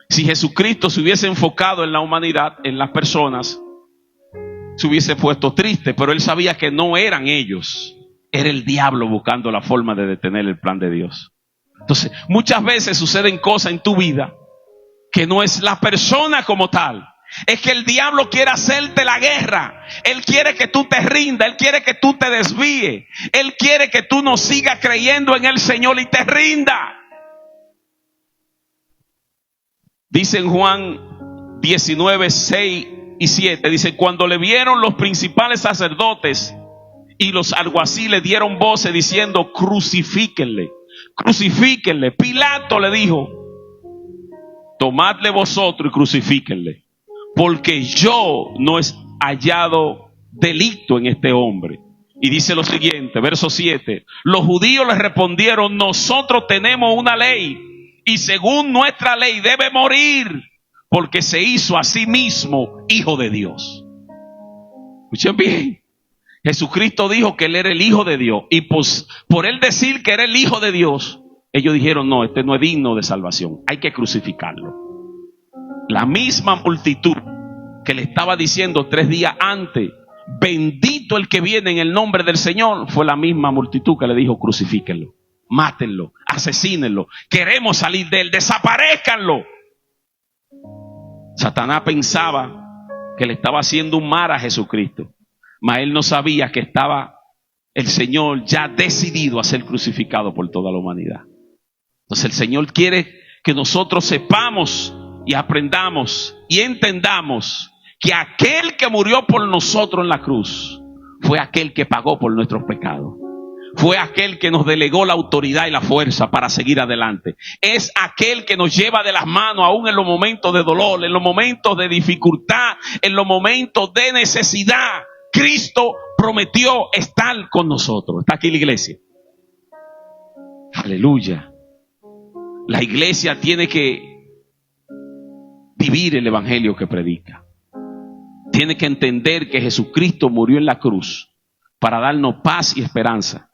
Si Jesucristo se hubiese enfocado en la humanidad, en las personas, se hubiese puesto triste, pero él sabía que no eran ellos, era el diablo buscando la forma de detener el plan de Dios. Entonces, muchas veces suceden cosas en tu vida que no es la persona como tal. Es que el diablo quiere hacerte la guerra. Él quiere que tú te rindas. Él quiere que tú te desvíes. Él quiere que tú no sigas creyendo en el Señor y te rinda. Dice en Juan 19, 6 y 7. Dice, cuando le vieron los principales sacerdotes y los alguaciles dieron voces diciendo, crucifíquenle. Crucifíquenle. Pilato le dijo, tomadle vosotros y crucifíquenle, porque yo no he hallado delito en este hombre. Y dice lo siguiente, verso 7. Los judíos le respondieron, nosotros tenemos una ley, y según nuestra ley debe morir, porque se hizo a sí mismo hijo de Dios. Escuchen bien. Jesucristo dijo que él era el Hijo de Dios. Y por él decir que era el Hijo de Dios, ellos dijeron, no, este no es digno de salvación. Hay que crucificarlo. La misma multitud que le estaba diciendo 3 días antes, bendito el que viene en el nombre del Señor, fue la misma multitud que le dijo, crucifíquenlo, mátenlo, asesínenlo. Queremos salir de él, desaparezcanlo. Satanás pensaba que le estaba haciendo un mal a Jesucristo. Mas él no sabía que estaba el Señor ya decidido a ser crucificado por toda la humanidad. Entonces el Señor quiere que nosotros sepamos y aprendamos y entendamos que aquel que murió por nosotros en la cruz fue aquel que pagó por nuestros pecados. fue aquel que nos delegó la autoridad y la fuerza para seguir adelante. Es aquel que nos lleva de las manos aún en los momentos de dolor, en los momentos de dificultad, en los momentos de necesidad. Cristo prometió estar con nosotros. Está aquí la iglesia. Aleluya. La iglesia tiene que vivir el evangelio que predica. Tiene que entender que Jesucristo murió en la cruz para darnos paz y esperanza,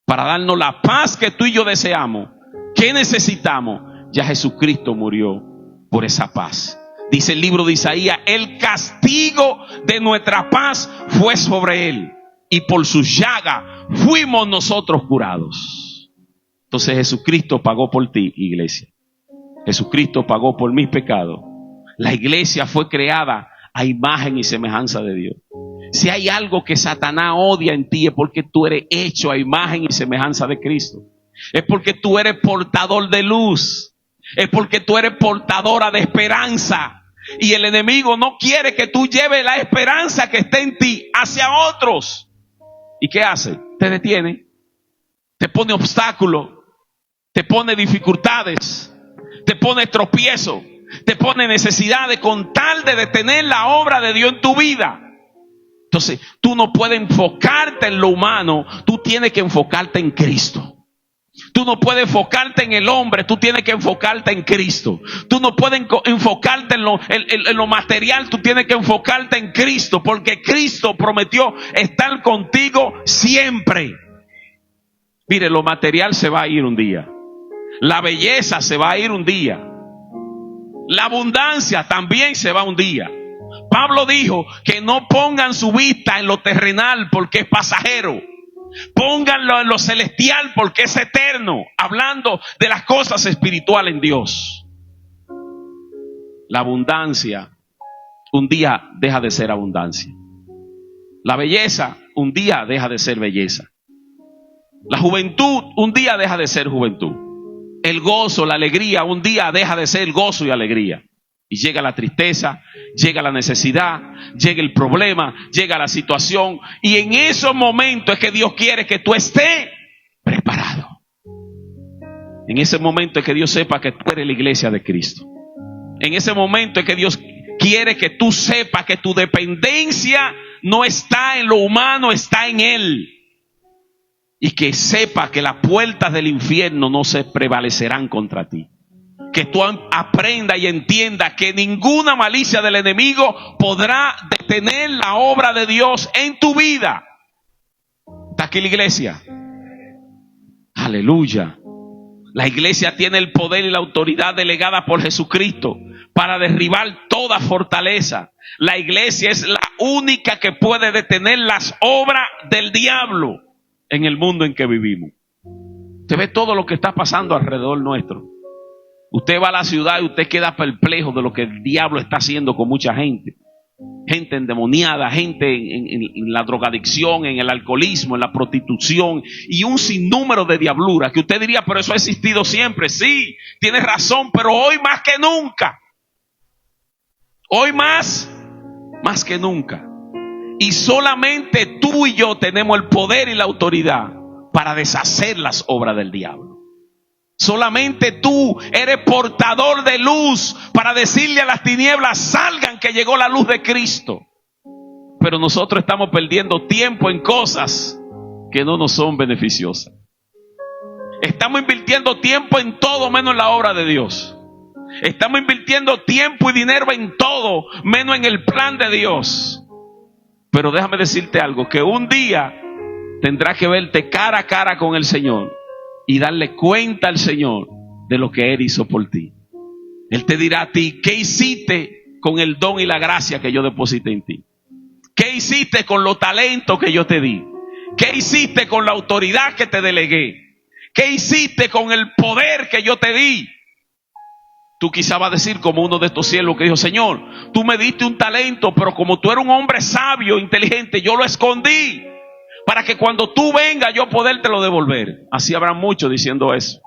para darnos la paz que tú y yo deseamos. ¿Qué necesitamos? Ya Jesucristo murió por esa paz. Dice el libro de Isaías, el castigo de nuestra paz fue sobre él, y por su llaga fuimos nosotros curados. Entonces Jesucristo pagó por ti, iglesia. Jesucristo pagó por mis pecados. La iglesia fue creada a imagen y semejanza de Dios. Si hay algo que Satanás odia en ti, es porque tú eres hecho a imagen y semejanza de Cristo. Es porque tú eres portador de luz. Es porque tú eres portadora de esperanza. Y el enemigo no quiere que tú lleves la esperanza que está en ti hacia otros. ¿Y qué hace? Te detiene. Te pone obstáculos. Te pone dificultades. Te pone tropiezo. Te pone necesidades con tal de detener la obra de Dios en tu vida. Entonces, tú no puedes enfocarte en lo humano, tú tienes que enfocarte en Cristo. Tú no puedes enfocarte en el hombre, tú tienes que enfocarte en Cristo. Tú no puedes enfocarte en lo material, tú tienes que enfocarte en Cristo, porque Cristo prometió estar contigo siempre. Mire, lo material se va a ir un día. La belleza se va a ir un día. La abundancia también se va un día. Pablo dijo que no pongan su vista en lo terrenal porque es pasajero. Pónganlo en lo celestial porque es eterno. Hablando de las cosas espirituales en Dios. La abundancia un día deja de ser abundancia. La belleza un día deja de ser belleza. La juventud un día deja de ser juventud. El gozo, la alegría un día deja de ser gozo y alegría. Y llega la tristeza, llega la necesidad, llega el problema, llega la situación. Y en esos momentos es que Dios quiere que tú estés preparado. En ese momento es que Dios sepa que tú eres la iglesia de Cristo. En ese momento es que Dios quiere que tú sepas que tu dependencia no está en lo humano, está en Él. Y que sepa que las puertas del infierno no se prevalecerán contra ti. Que tú aprendas y entiendas que ninguna malicia del enemigo podrá detener la obra de Dios en tu vida. ¿Está aquí la iglesia? Aleluya. La iglesia tiene el poder y la autoridad delegada por Jesucristo para derribar toda fortaleza. La iglesia es la única que puede detener las obras del diablo en el mundo en que vivimos. Usted ve todo lo que está pasando alrededor nuestro. Usted va a la ciudad y usted queda perplejo de lo que el diablo está haciendo con mucha gente. Gente endemoniada, gente en la drogadicción, en el alcoholismo, en la prostitución y un sinnúmero de diabluras que usted diría, pero eso ha existido siempre. Sí, tiene razón, pero hoy más que nunca. Hoy más que nunca. Y solamente tú y yo tenemos el poder y la autoridad para deshacer las obras del diablo. Solamente tú eres portador de luz para decirle a las tinieblas, salgan que llegó la luz de Cristo. Pero nosotros estamos perdiendo tiempo en cosas que no nos son beneficiosas. Estamos invirtiendo tiempo en todo menos en la obra de Dios. Estamos invirtiendo tiempo y dinero en todo menos en el plan de Dios. Pero déjame decirte algo, que un día tendrás que verte cara a cara con el Señor y darle cuenta al Señor de lo que Él hizo por ti. Él te dirá a ti, ¿qué hiciste con el don y la gracia que yo deposité en ti? ¿Qué hiciste con los talentos que yo te di? ¿Qué hiciste con la autoridad que te delegué? ¿Qué hiciste con el poder que yo te di? Tú quizás vas a decir como uno de estos siervos que dijo, Señor, tú me diste un talento, pero como tú eres un hombre sabio, inteligente, yo lo escondí para que cuando tú vengas yo podértelo devolver. Así habrá muchos diciendo eso.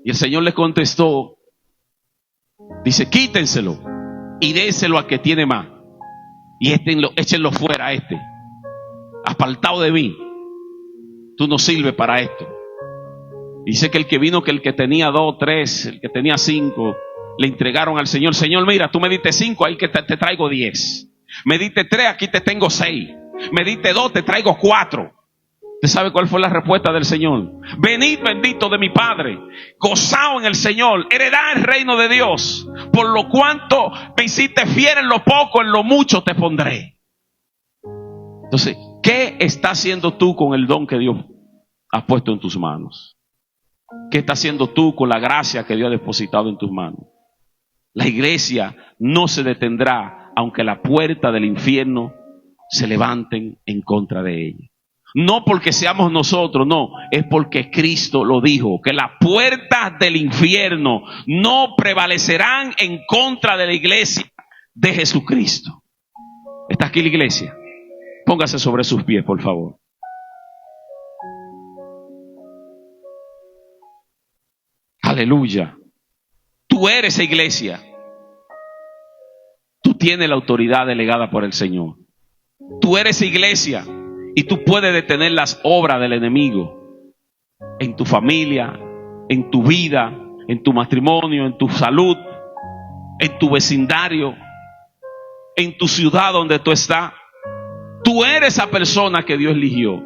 Y el Señor le contestó, dice, quítenselo y déselo al que tiene más. Y échenlo fuera a este. apartado de mí, tú no sirves para esto. Dice que el que vino, que el que tenía 2, 3, el que tenía 5, le entregaron al Señor. Señor, mira, tú me diste 5, ahí que te traigo 10. Me diste 3, aquí te tengo 6. Me diste 2, te traigo 4. ¿Usted sabe cuál fue la respuesta del Señor? Venid, bendito de mi Padre, gozado en el Señor, heredad el reino de Dios. Por lo cuanto me hiciste fiel en lo poco, en lo mucho te pondré. Entonces, ¿qué estás haciendo tú con el don que Dios ha puesto en tus manos? ¿Qué estás haciendo tú con la gracia que Dios ha depositado en tus manos? La iglesia no se detendrá aunque la puerta del infierno se levanten en contra de ella. No porque seamos nosotros, no, es porque Cristo lo dijo, que las puertas del infierno no prevalecerán en contra de la iglesia de Jesucristo. ¿Está aquí la iglesia? Póngase sobre sus pies, por favor. Aleluya. Tú eres esa iglesia. Tú tienes la autoridad delegada por el Señor. Tú eres esa iglesia y tú puedes detener las obras del enemigo en tu familia, en tu vida, en tu matrimonio, en tu salud, en tu vecindario, en tu ciudad donde tú estás. Tú eres esa persona que Dios eligió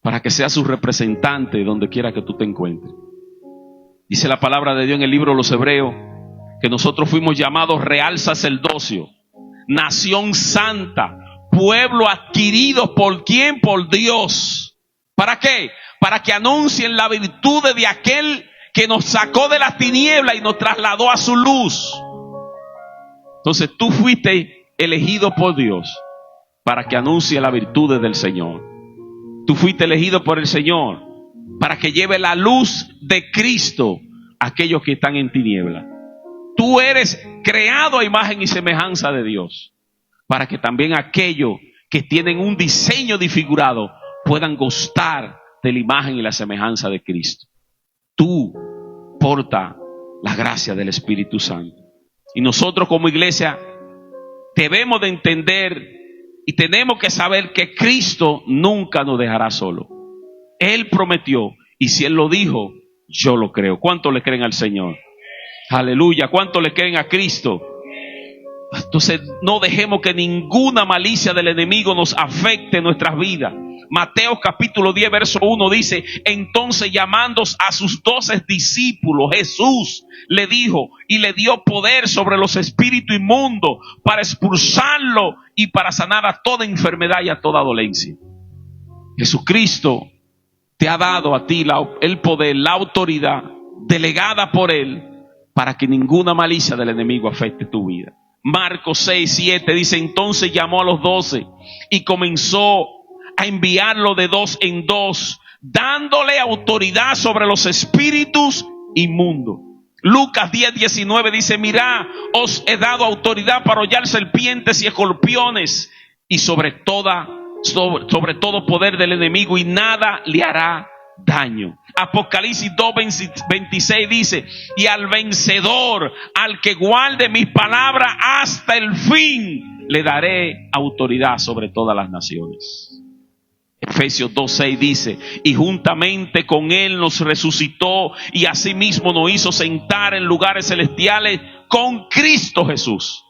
para que sea su representante donde quiera que tú te encuentres. Dice la palabra de Dios en el libro de los Hebreos que nosotros fuimos llamados real sacerdocio, nación santa, pueblo adquirido ¿por quién? Por Dios. ¿Para qué? Para que anuncien la virtud de aquel que nos sacó de las tinieblas y nos trasladó a su luz. Entonces tú fuiste elegido por Dios para que anuncie las virtudes del Señor. Tú fuiste elegido por el Señor para que lleve la luz de Cristo a aquellos que están en tinieblas. Tú eres creado a imagen y semejanza de Dios, para que también aquellos que tienen un diseño disfigurado puedan gustar de la imagen y la semejanza de Cristo. Tú porta la gracia del Espíritu Santo. Y nosotros como iglesia debemos de entender y tenemos que saber que Cristo nunca nos dejará solo. Él prometió, y si Él lo dijo, yo lo creo. ¿Cuántos le creen al Señor? Aleluya. ¿Cuántos le creen a Cristo? Entonces no dejemos que ninguna malicia del enemigo nos afecte en nuestras vidas. Mateo capítulo 10 verso 1 dice: entonces llamando a sus 12 discípulos, Jesús le dijo y le dio poder sobre los espíritus inmundos para expulsarlo y para sanar a toda enfermedad y a toda dolencia. Jesucristo te ha dado a ti el poder, la autoridad delegada por Él para que ninguna malicia del enemigo afecte tu vida. Marcos 6, 7 dice: entonces llamó a los 12 y comenzó a enviarlo de 2 en 2, dándole autoridad sobre los espíritus inmundos. Lucas 10, 19 dice: mirad, os he dado autoridad para hollar serpientes y escorpiones y sobre todo poder del enemigo, y nada le hará daño. Apocalipsis 2, 26 dice: y al vencedor, al que guarde mis palabras hasta el fin, le daré autoridad sobre todas las naciones. Efesios 2:6 dice: y juntamente con Él nos resucitó y asimismo nos hizo sentar en lugares celestiales con Cristo Jesús.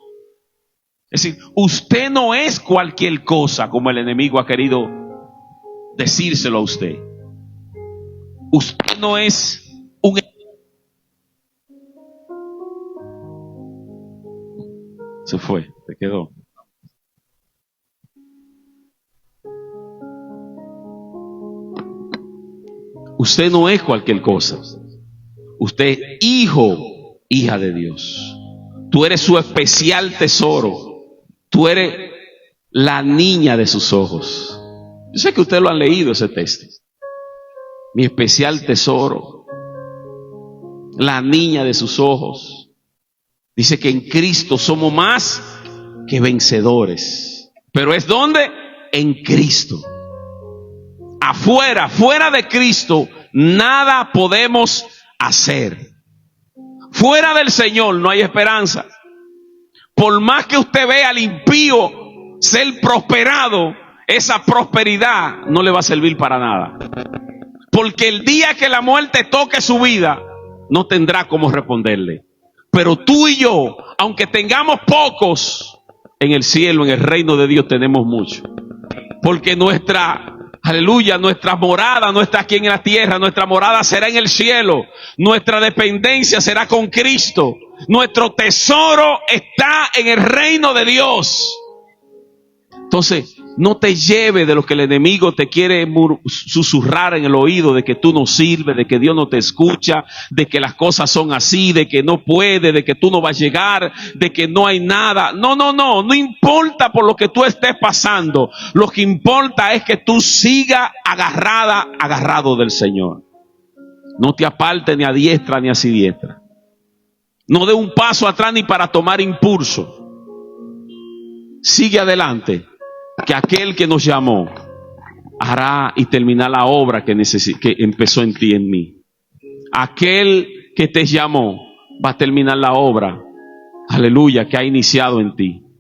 Es decir, usted no es cualquier cosa como el enemigo ha querido decírselo a usted. Usted no es un... Se fue, se quedó. Usted no es cualquier cosa. Usted es hijo, hija de Dios. Tú eres su especial tesoro. Tú eres la niña de sus ojos. Yo sé que ustedes lo han leído ese texto. Mi especial tesoro, la niña de sus ojos. Dice que en Cristo somos más que vencedores. Pero ¿es dónde? En Cristo. Afuera, fuera de Cristo, nada podemos hacer. Fuera del Señor no hay esperanza. Por más que usted vea al impío ser prosperado, esa prosperidad no le va a servir para nada. Porque el día que la muerte toque su vida, no tendrá cómo responderle. Pero tú y yo, aunque tengamos pocos, en el cielo, en el reino de Dios tenemos mucho. Porque aleluya, nuestra morada no está aquí en la tierra, nuestra morada será en el cielo. Nuestra dependencia será con Cristo. Nuestro tesoro está en el reino de Dios. Entonces, no te lleves de lo que el enemigo te quiere susurrar en el oído, de que tú no sirves, de que Dios no te escucha, de que las cosas son así, de que no puedes, de que tú no vas a llegar, de que no hay nada. No importa por lo que tú estés pasando. Lo que importa es que tú sigas agarrado del Señor. No te apartes ni a diestra ni a siniestra. No dé un paso atrás ni para tomar impulso. Sigue adelante, que aquel que nos llamó hará y terminará la obra que empezó en ti y en mí. Aquel que te llamó va a terminar la obra, aleluya, que ha iniciado en ti.